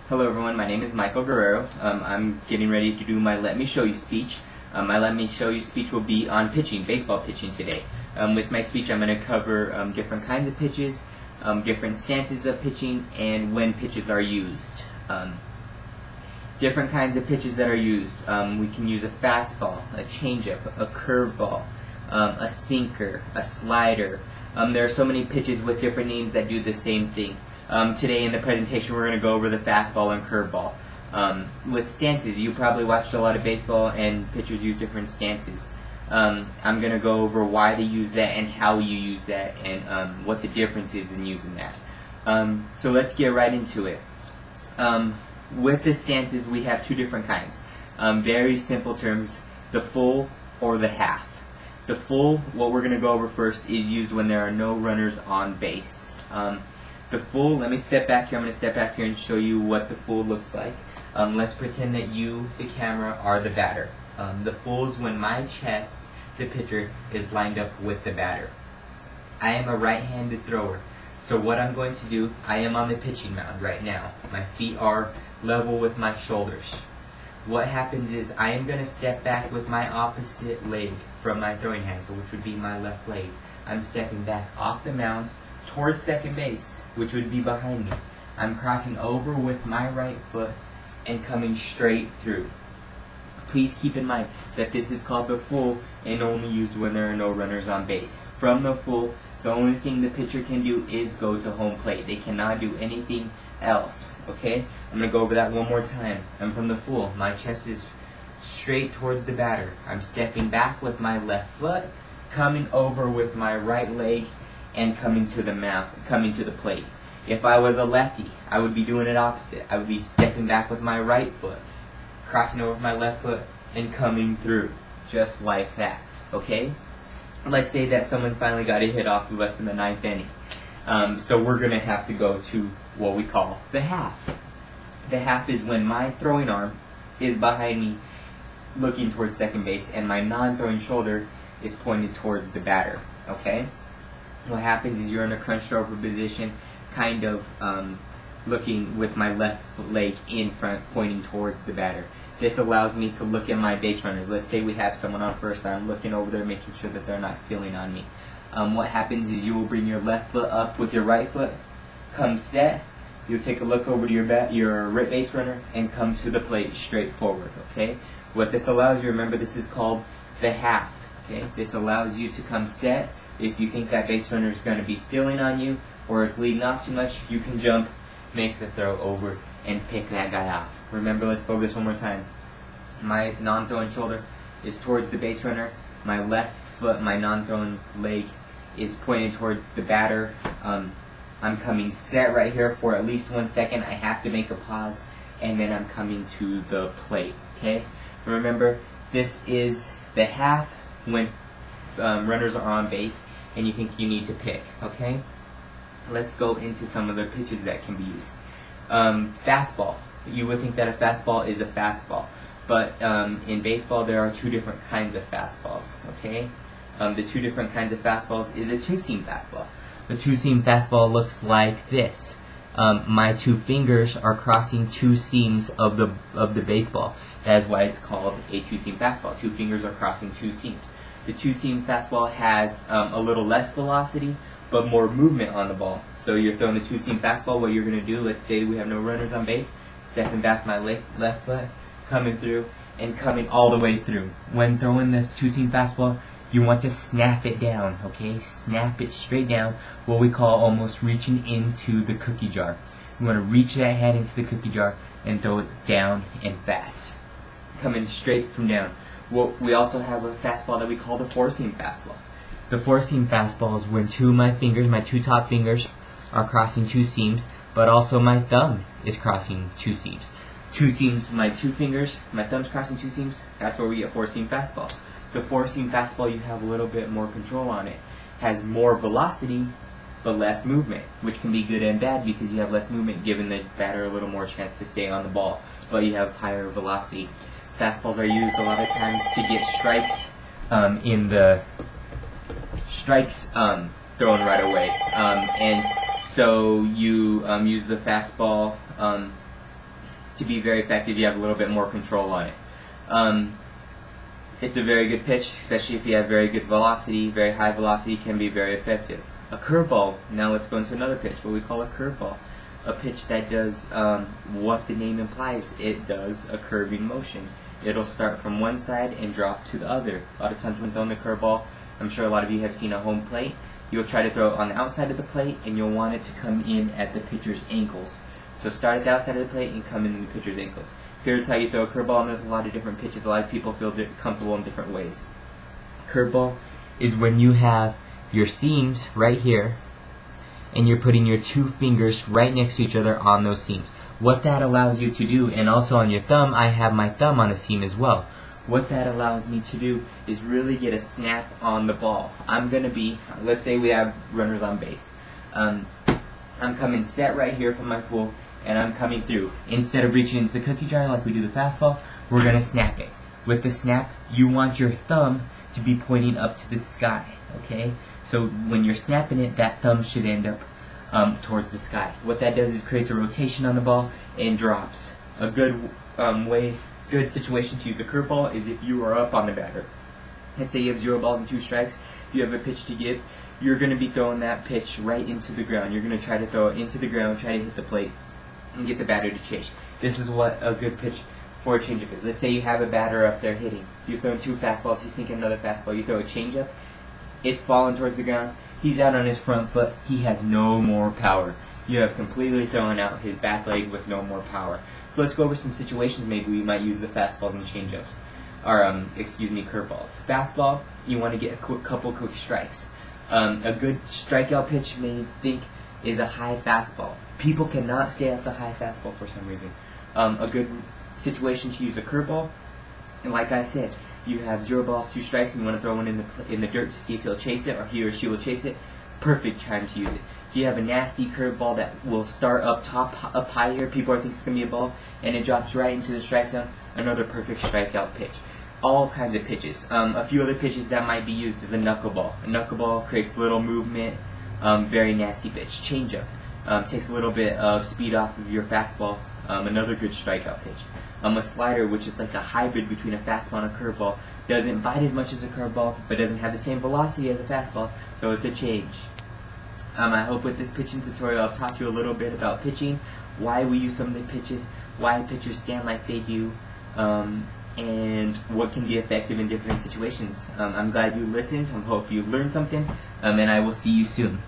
Hello everyone, my name is Michael Guerrero. I'm getting ready to do my Let Me Show You speech. My Let Me Show You speech will be on pitching, baseball pitching today. With my speech I'm going to cover different kinds of pitches, different stances of pitching, and when pitches are used. Different kinds of pitches that are used. We can use a fastball, a changeup, a curveball, a sinker, a slider. There are so many pitches with different names that do the same thing. Today in the presentation we're going to go over the fastball and curveball. With stances, you probably watched a lot of baseball and pitchers use different stances. I'm going to go over why they use that and how you use that and what the difference is in using that. So let's get right into it. With the stances we have two different kinds. Very simple terms, the full or the half. The full, what we're going to go over first, is used when there are no runners on base. The full, let me step back here. I'm going to step back here and show you what the full looks like. Let's pretend that you, the camera, are the batter. The full is when my chest, the pitcher, is lined up with the batter. I am a right-handed thrower. So what I'm going to do, I am on the pitching mound right now. My feet are level with my shoulders. What happens is I am going to step back with my opposite leg from my throwing hand, so which would be my left leg. I'm stepping back off the mound towards second base, which would be behind me. I'm crossing over with my right foot and coming straight through. Please keep in mind that this is called the full and only used when there are no runners on base. From the full, the only thing the pitcher can do is go to home plate. They cannot do anything else. Okay? I'm going to go over that one more time. I'm from the full. My chest is straight towards the batter. I'm stepping back with my left foot, coming over with my right leg, and coming to the plate. If I was a lefty, I would be doing it opposite. I would be stepping back with my right foot, crossing over with my left foot, and coming through, just like that. Okay? Let's say that someone finally got a hit off of us in the 9th inning. So we're going to have to go to what we call the half. The half is when my throwing arm is behind me, looking towards second base, and my non-throwing shoulder is pointed towards the batter. Okay? What happens is you're in a crunched over position, kind of looking with my left leg in front, pointing towards the batter. This allows me to look at my base runners. Let's say we have someone on first, I'm looking over there, making sure that they're not stealing on me. What happens is you will bring your left foot up with your right foot, come set, you'll take a look over to your right base runner, and come to the plate straight forward. Okay? What this allows you, remember this is called the half. Okay? This allows you to come set. If you think that base runner is going to be stealing on you or it's leading off too much, you can jump, make the throw over, and pick that guy off. Remember, let's focus one more time. My non-throwing shoulder is towards the base runner. My left foot, my non-throwing leg, is pointed towards the batter. I'm coming set right here for at least 1 second. I have to make a pause, and then I'm coming to the plate. Okay? Remember, this is the half when runners are on base and you think you need to pick. Okay? Let's go into some of the pitches that can be used. Fastball. You would think that a fastball is a fastball, but in baseball there are two different kinds of fastballs. Okay? The two different kinds of fastballs is a two-seam fastball. The two-seam fastball looks like this. My two fingers are crossing two seams of the baseball. That is why it's called a two-seam fastball. Two fingers are crossing two seams. The two-seam fastball has a little less velocity, but more movement on the ball. So you're throwing the two-seam fastball, what you're going to do, let's say we have no runners on base, stepping back my left foot, coming through, and coming all the way through. When throwing this two-seam fastball, you want to snap it down, okay? Snap it straight down, what we call almost reaching into the cookie jar. You want to reach that hand into the cookie jar and throw it down and fast. Coming straight from down. We also have a fastball that we call the four-seam fastball. The four-seam fastball is when two of my fingers, my two top fingers, are crossing two seams, but also my thumb is crossing two seams. Two seams, my two fingers, my thumb's crossing two seams, that's where we get four-seam fastball. The four-seam fastball, you have a little bit more control on it. Has more velocity, but less movement, which can be good and bad because you have less movement, giving the batter a little more chance to stay on the ball, but you have higher velocity. Fastballs are used a lot of times to get strikes thrown right away. And so you use the fastball to be very effective, you have a little bit more control on it. It's a very good pitch, especially if you have very good velocity. Very high velocity can be very effective. A curveball, now let's go into another pitch, what we call a curveball. A pitch that does what the name implies. It does a curving motion. It'll start from one side and drop to the other. A lot of times when throwing the curveball, I'm sure a lot of you have seen a home plate. You'll try to throw it on the outside of the plate, and you'll want it to come in at the pitcher's ankles. So start at the outside of the plate and come in the pitcher's ankles. Here's how you throw a curveball, and there's a lot of different pitches. A lot of people feel comfortable in different ways. Curveball is when you have your seams right here, and you're putting your two fingers right next to each other on those seams. What that allows you to do, and also on your thumb, I have my thumb on a seam as well. What that allows me to do is really get a snap on the ball. I'm going to be, let's say we have runners on base. I'm coming set right here from my pool, and I'm coming through. Instead of reaching into the cookie jar like we do the fastball, we're going to snap it. With the snap, you want your thumb to be pointing up to the sky, okay? So when you're snapping it, that thumb should end up towards the sky. What that does is creates a rotation on the ball and drops. A good good situation to use a curveball is if you are up on the batter. Let's say you have 0 balls and 2 strikes. You have a pitch to give. You're going to be throwing that pitch right into the ground. You're going to try to throw it into the ground, try to hit the plate, and get the batter to chase. This is what a good pitch for a changeup is. Let's say you have a batter up there hitting. You're throwing 2 fastballs. He's thinking another fastball. You throw a changeup. It's falling towards the ground. He's out on his front foot. He has no more power. You have completely thrown out his back leg with no more power. So let's go over some situations maybe we might use the fastballs and changeups. Or, curveballs. Fastball, you want to get a couple quick strikes. A good strikeout pitch you may think is a high fastball. People cannot stay at the high fastball for some reason. A good situation to use a curveball, and like I said, you have 0 balls, 2 strikes, and you want to throw one in the dirt to see if he'll chase it or he or she will chase it. Perfect time to use it. If you have a nasty curveball that will start up high here, people are thinking it's going to be a ball, and it drops right into the strike zone, another perfect strikeout pitch. All kinds of pitches. A few other pitches that might be used is a knuckleball. A knuckleball creates little movement, very nasty pitch. Changeup takes a little bit of speed off of your fastball, another good strikeout pitch. A slider, which is like a hybrid between a fastball and a curveball, doesn't bite as much as a curveball, but doesn't have the same velocity as a fastball, so it's a change. I hope with this pitching tutorial I've taught you a little bit about pitching, why we use some of the pitches, why pitchers stand like they do, and what can be effective in different situations. I'm glad you listened. I hope you learned something, and I will see you soon.